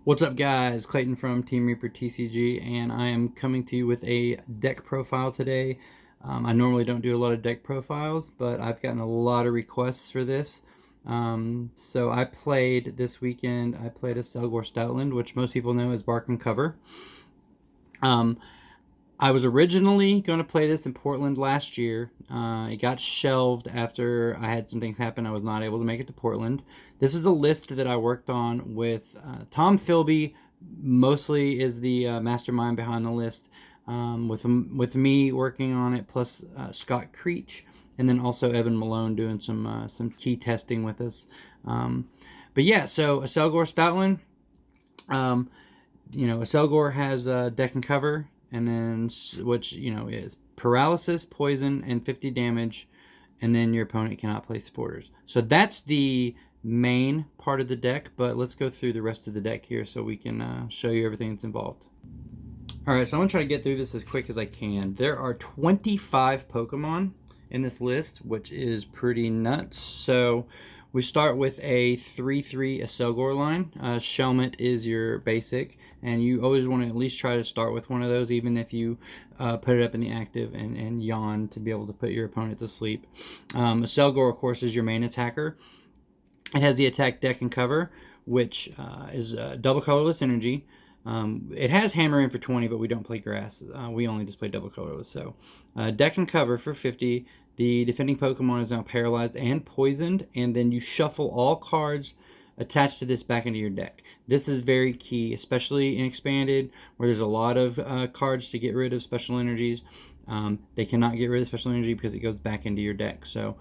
What's up, guys? Clayton from Team Reaper TCG, and I am coming to you with a deck profile today. I normally don't do a lot of deck profiles, but I've gotten a lot of requests for this. So I played this weekend, I played Accelgor Stoutland, which most people know as Bark and Cover. Um, I was originally going to play this in Portland last year. It got shelved after I had some things happen. I was not able to make it to Portland. This is a list that I worked on with Tom Philby, mostly is the mastermind behind the list, with me working on it, plus Scott Creech, and then also Evan Malone doing some key testing with us. But yeah, so Accelgor Stoutland. Um, Accelgor has deck and cover, and then which is paralysis, poison, and 50 damage, and then your opponent cannot play supporters. So that's the main part of the deck. But let's go through the rest of the deck here so we can show you everything that's involved. All right, so I'm gonna try to get through this as quick as I can. There are 25 Pokemon in this list, which is pretty nuts. So we start with a 3-3 Accelgor line. Shelmet is your basic, and you always want to at least try to start with one of those, even if you put it up in the active and yawn to be able to put your opponent to sleep. Accelgor, of course, is your main attacker. It has the attack, deck, and cover, which is double colorless energy. It has hammer in for 20, but we don't play grass. We only just play double colorless. So deck and cover for 50. The defending Pokemon is now paralyzed and poisoned, and then you shuffle all cards attached to this back into your deck. This is very key, especially in Expanded, where there's a lot of cards to get rid of special energies. They cannot get rid of special energy because it goes back into your deck. So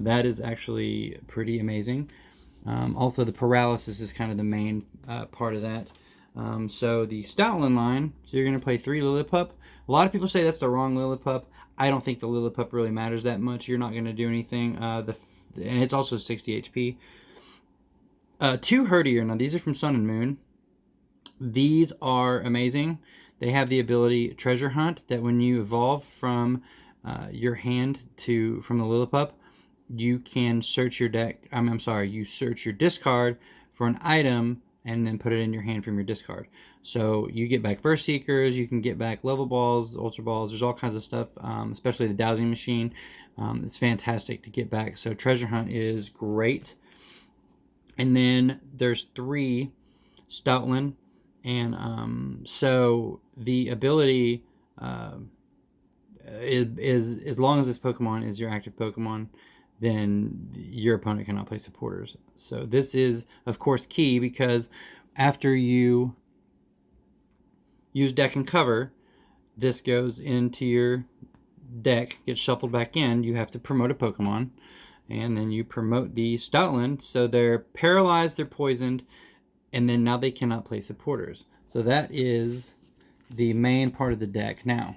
that is actually pretty amazing. Also, the paralysis is kind of the main part of that. So the Stoutland line, so you're going to play 3 Lillipup. A lot of people say that's the wrong Lillipup. I don't think the Lillipup really matters that much. You're not going to do anything. And it's also 60 HP. 2 Herdier. Now, these are from Sun and Moon. These are amazing. They have the ability Treasure Hunt, that when you evolve from your hand from the Lillipup, you can search your deck. I'm sorry, you search your discard for an item and then put it in your hand from your discard. So you get back Verse Seekers, you can get back Level Balls, Ultra Balls, there's all kinds of stuff, especially the Dowsing Machine. It's fantastic to get back. So Treasure Hunt is great. And then there's 3 Stoutland. And so the ability is as long as this Pokemon is your active Pokemon, then your opponent cannot play supporters. So this is, of course, key, because after you use deck and cover, this goes into your deck, gets shuffled back in. You have to promote a Pokemon, and then you promote the Stoutland. So they're paralyzed, they're poisoned, and then now they cannot play supporters. So that is the main part of the deck. Now,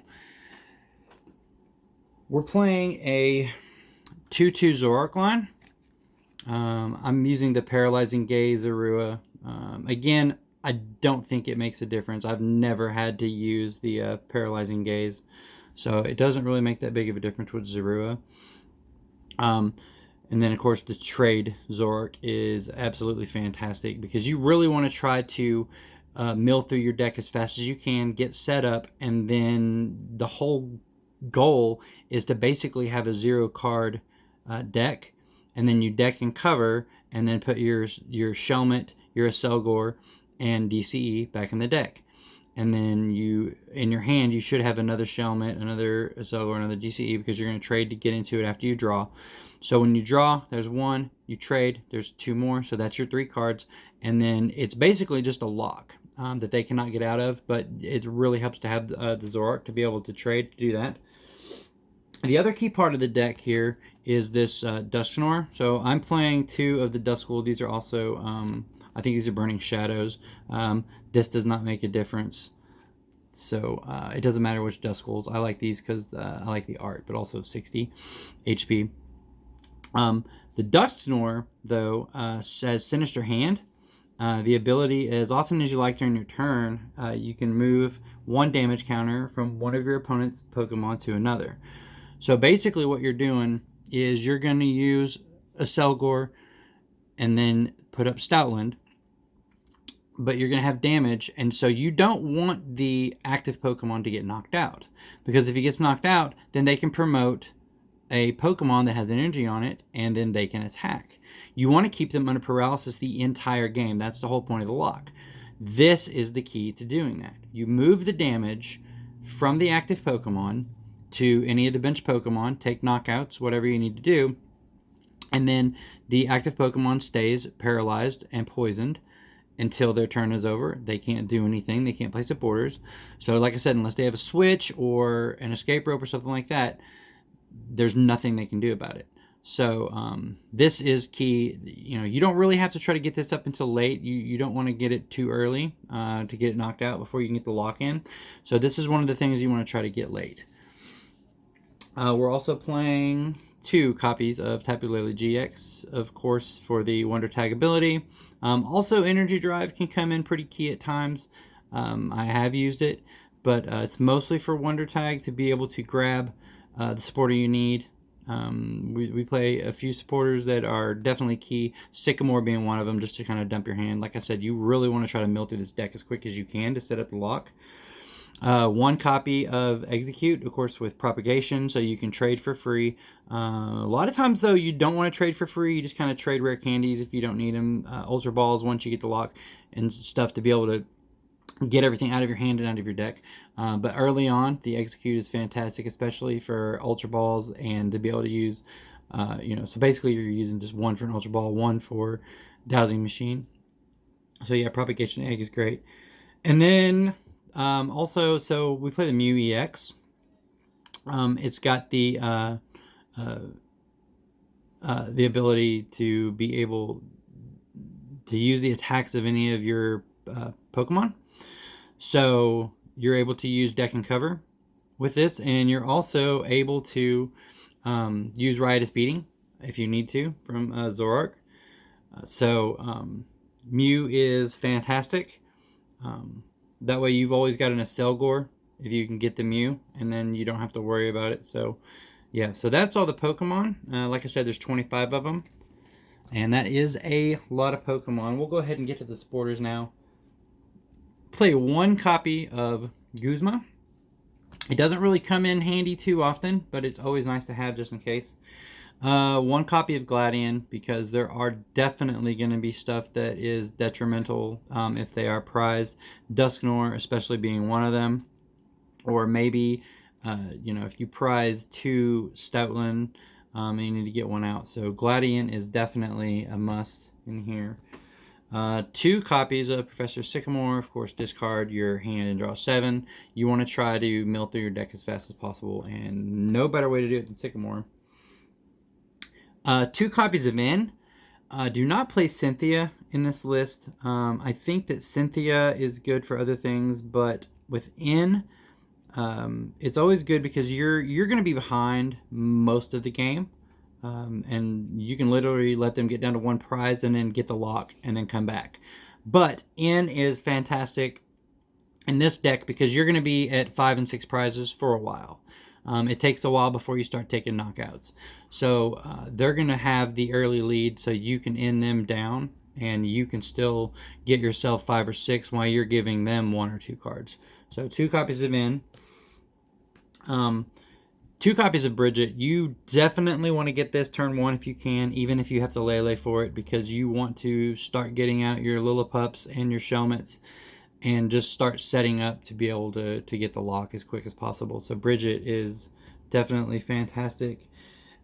we're playing a 2-2 Zoroark line. I'm using the Paralyzing Gaze Zorua. Again, I don't think it makes a difference. I've never had to use the Paralyzing Gaze, so it doesn't really make that big of a difference with Zorua. And then, of course, the trade Zoroark is absolutely fantastic, because you really want to try to mill through your deck as fast as you can, get set up, and then the whole goal is to basically have a 0-card deck, and then you deck and cover, and then put your Shelmet, your Accelgor, and DCE back in the deck. And then in your hand, you should have another Shelmet, another Accelgor, another DCE, because you're going to trade to get into it after you draw. So when you draw, there's 1, you trade, there's 2 more, so that's your 3 cards. And then it's basically just a lock that they cannot get out of, but it really helps to have the Zoroark to be able to trade to do that. The other key part of the deck here is this Dusknoir. So I'm playing 2 of the Duskull. These are also, I think these are Burning Shadows. This does not make a difference. So it doesn't matter which Duskulls. I like these because I like the art, but also 60 HP. The Dusknoir, though, says Sinister Hand. The ability, as often as you like during your turn, you can move 1 damage counter from one of your opponent's Pokemon to another. So basically what you're doing is you're going to use Accelgor and then put up Stoutland, but you're going to have damage, and so you don't want the active Pokemon to get knocked out, because if he gets knocked out, then they can promote a Pokemon that has energy on it, and then they can attack. You want to keep them under paralysis the entire game. That's the whole point of the lock. This is the key to doing that. You move the damage from the active Pokemon to any of the bench Pokemon, take knockouts, whatever you need to do, and then the active Pokemon stays paralyzed and poisoned until their turn is over. They can't do anything. They can't place supporters. So like I said, unless they have a switch or an escape rope or something like that, there's nothing they can do about it. So this is key. You know, you don't really have to try to get this up until late. You don't want to get it too early to get it knocked out before you can get the lock in. So this is one of the things you want to try to get late. We're also playing 2 copies of Tapu Lele GX, of course, for the Wonder Tag ability. Also, Energy Drive can come in pretty key at times. I have used it, but it's mostly for Wonder Tag to be able to grab the supporter you need. We play a few supporters that are definitely key, Sycamore being one of them, just to kind of dump your hand. Like I said, you really want to try to mill through this deck as quick as you can to set up the lock. 1 copy of Execute, of course, with propagation, so you can trade for free. A lot of times, though, you don't want to trade for free. You just kind of trade rare candies if you don't need them. Ultra Balls once you get the lock and stuff to be able to get everything out of your hand and out of your deck. But early on, the Execute is fantastic, especially for Ultra Balls, and to be able to use, so basically you're using just 1 for an Ultra Ball, 1 for Dowsing Machine. So yeah, Propagation Egg is great. And then also, so we play the Mew EX. It's got the ability to be able to use the attacks of any of your Pokemon. So you're able to use Deck and Cover with this, and you're also able to use Riotous Beating if you need to from Zoroark. Mew is fantastic. That way you've always got an Accelgor if you can get the Mew, and then you don't have to worry about it. So yeah, so that's all the Pokemon. Like I said, there's 25 of them, and that is a lot of Pokemon. We'll go ahead and get to the supporters now. Play 1 copy of Guzma. It doesn't really come in handy too often, but it's always nice to have just in case. 1 copy of Gladion, because there are definitely going to be stuff that is detrimental if they are prized. Dusknoir especially being one of them. Or maybe, if you prize 2 Stoutland, you need to get 1 out. So Gladion is definitely a must in here. 2 copies of Professor Sycamore. Of course, discard your hand and draw 7. You want to try to mill through your deck as fast as possible, and no better way to do it than Sycamore. 2 copies of N. Do not play Cynthia in this list. I think that Cynthia is good for other things, but with N, it's always good because you're going to be behind most of the game. And you can literally let them get down to 1 prize and then get the lock and then come back. But N is fantastic in this deck because you're going to be at 5 and 6 prizes for a while. It takes a while before you start taking knockouts. So they're going to have the early lead, so you can end them down and you can still get yourself 5 or 6 while you're giving them 1 or 2 cards. So 2 copies of N. 2 copies of Bridget. You definitely want to get this turn 1 if you can, even if you have to Lele for it, because you want to start getting out your Lillipups and your Shelmets and just start setting up to be able to get the lock as quick as possible. So Bridget is definitely fantastic.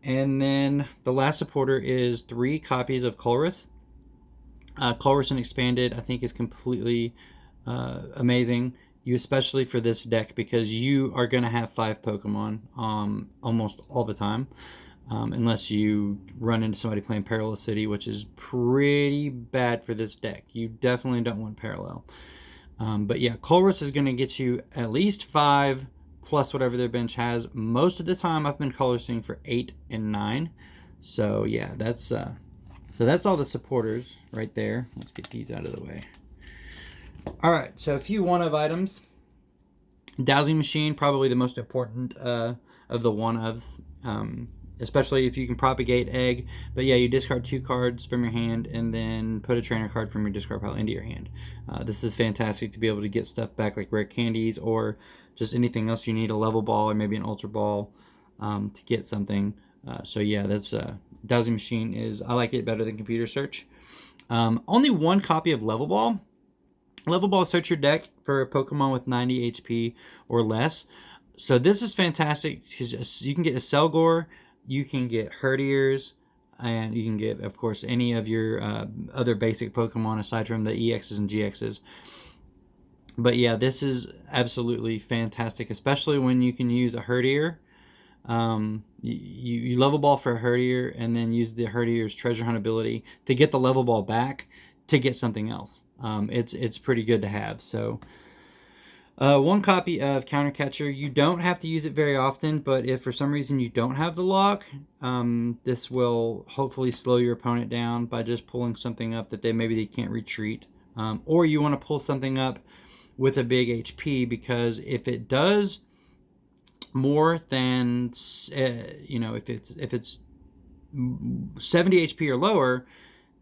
And then the last supporter is 3 copies of Colress. Colress and Expanded, I think, is completely amazing. You especially for this deck because you are going to have 5 Pokemon almost all the time, unless you run into somebody playing Parallel City, which is pretty bad for this deck. You definitely don't want Parallel. But yeah, Colress is going to get you at least 5 plus whatever their bench has. Most of the time I've been Colressing for 8 and 9. So yeah, that's all the supporters right there. Let's get these out of the way. Alright, so a few one-of items. Dowsing Machine, probably the most important of the one-ofs. especially if you can propagate egg. But yeah, you discard 2 cards from your hand and then put a trainer card from your discard pile into your hand. This is fantastic to be able to get stuff back like rare candies or just anything else you need, a level ball or maybe an ultra ball to get something. So yeah, that's Dowsing Machine is, I like it better than Computer Search. Only 1 copy of Level Ball. Level Ball, search your deck for a Pokemon with 90 HP or less. So this is fantastic because you can get Accelgor, you can get Herdiers, and you can get, of course, any of your other basic Pokemon aside from the EXs and GXs. But yeah, this is absolutely fantastic, especially when you can use a Herdier. You level ball for a Herdier and then use the Herdier's treasure hunt ability to get the level ball back to get something else. It's pretty good to have. So 1 copy of Countercatcher. You don't have to use it very often, but if for some reason you don't have the lock, this will hopefully slow your opponent down by just pulling something up that maybe they can't retreat. Or you want to pull something up with a big HP, because if it does more than if it's 70 HP or lower,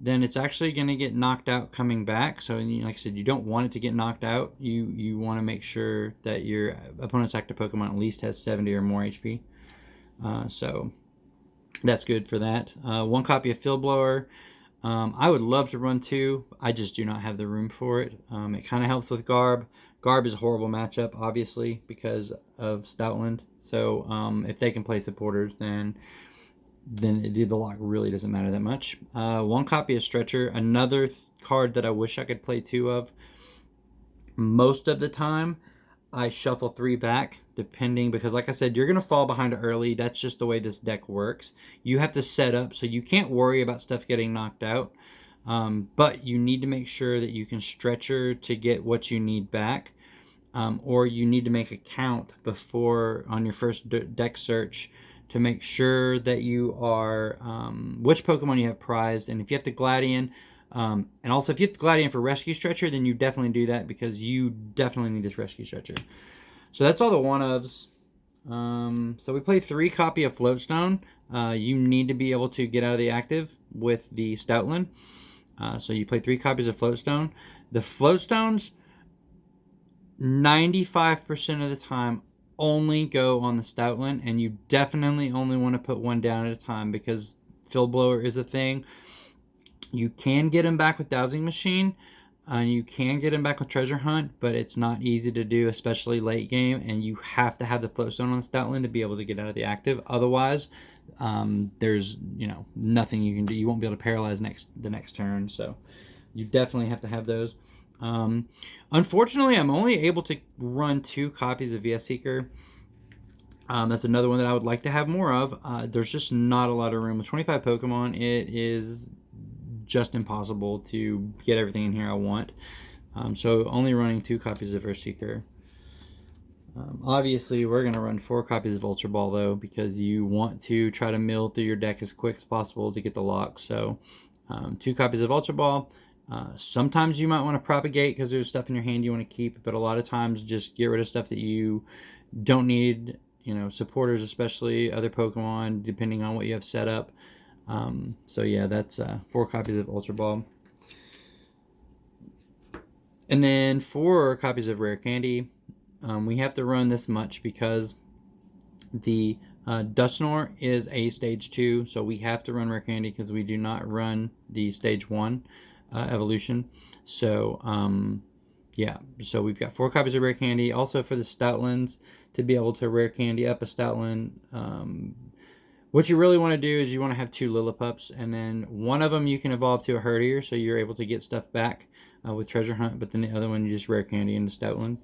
then it's actually going to get knocked out coming back. So like I said, you don't want it to get knocked out. You want to make sure that your opponent's active Pokemon at least has 70 or more HP. So that's good for that. 1 copy of Field Blower. I would love to run 2. I just do not have the room for it. It kind of helps with Garb. Garb is a horrible matchup, obviously, because of Stoutland. So if they can play supporters, then the lock really doesn't matter that much. 1 copy of Stretcher. Another card that I wish I could play 2 of. Most of the time, I shuffle 3 back, depending, because like I said, you're going to fall behind early. That's just the way this deck works. You have to set up, so you can't worry about stuff getting knocked out. But you need to make sure that you can Stretcher to get what you need back. Or you need to make a count before on your first deck search to make sure that you are which Pokemon you have prized. And if you have the Gladian, and also if you have the Gladian for Rescue Stretcher, then you definitely do that because you definitely need this Rescue Stretcher. So that's all the 1-ofs. So we play 3 copy of Floatstone. You need to be able to get out of the active with the Stoutland. So you play 3 copies of Floatstone. The Floatstones, 95% of the time, only go on the Stoutland, and you definitely only want to put 1 down at a time because Field Blower is a thing. You can get him back with Dowsing Machine, and you can get him back with Treasure Hunt, but it's not easy to do, especially late game, and you have to have the Floatstone on the Stoutland to be able to get out of the active. Otherwise, there's nothing you can do. You won't be able to paralyze the next turn, so you definitely have to have those. Unfortunately, I'm only able to run 2 copies of VS Seeker. That's another one that I would like to have more of. There's just not a lot of room. With 25 Pokemon, it is just impossible to get everything in here I want. So only running 2 copies of VS Seeker. Obviously, we're going to run 4 copies of Ultra Ball, though, because you want to try to mill through your deck as quick as possible to get the lock. So 2 copies of Ultra Ball. Sometimes you might want to propagate because there's stuff in your hand you want to keep, but a lot of times just get rid of stuff that you don't need, supporters especially, other Pokemon, depending on what you have set up. So yeah, that's 4 copies of Ultra Ball. And then 4 copies of Rare Candy. We have to run this much because the Dusknoir is a Stage 2, so we have to run Rare Candy because we do not run the Stage 1. Evolution. So yeah, so we've got 4 copies of Rare Candy. Also for the Stoutlands, to be able to Rare Candy up a Stoutland, what you really want to do is you want to have 2 Lillipups, and then one of them you can evolve to a Herdier, so you're able to get stuff back with Treasure Hunt, but then the other one you just Rare Candy into Stoutland.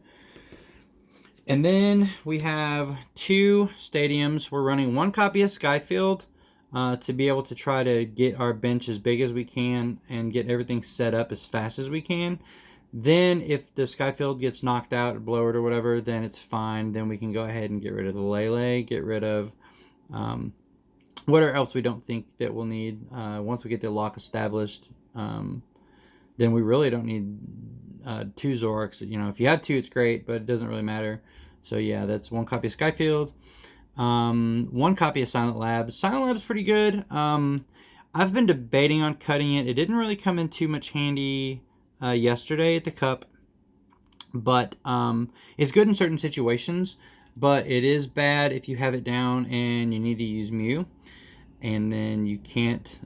And then we have 2 stadiums. We're running 1 copy of Skyfield, to be able to try to get our bench as big as we can and get everything set up as fast as we can. Then if the Skyfield gets knocked out or blowered or whatever, then it's fine. Then we can go ahead and get rid of the Lele, get rid of whatever else we don't think that we'll need. Once we get the lock established, then we really don't need 2 Zoroarks. If you have 2, it's great, but it doesn't really matter. So yeah, that's 1 copy of Skyfield. One copy of Silent Lab. Silent Lab's pretty good. I've been debating on cutting it. It didn't really come in too much handy yesterday at the cup, but it's good in certain situations. But it is bad if you have it down and you need to use Mew, and then you can't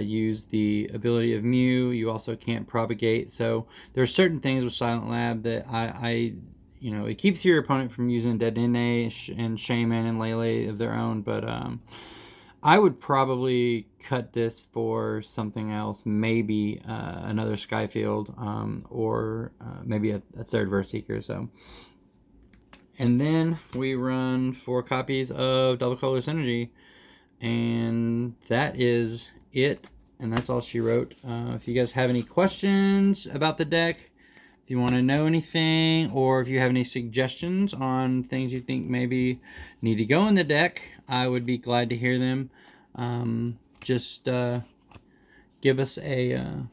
use the ability of Mew. You also can't propagate. So there are certain things with Silent Lab that it keeps your opponent from using Dead Nene and Shaman and Lele of their own. But I would probably cut this for something else, maybe another Skyfield, or maybe a third Verse Seeker. So. And then we run 4 copies of Double Color Synergy. And that is it. And that's all she wrote. If you guys have any questions about the deck, if you want to know anything, or if you have any suggestions on things you think maybe need to go in the deck, I would be glad to hear them. Just give us a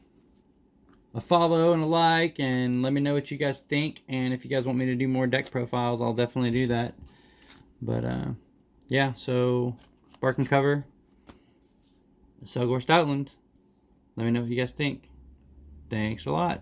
follow and a like, and let me know what you guys think. And if you guys want me to do more deck profiles, I'll definitely do that. But yeah, so bark and cover, Accelgor Stoutland. Let me know what you guys think. Thanks a lot.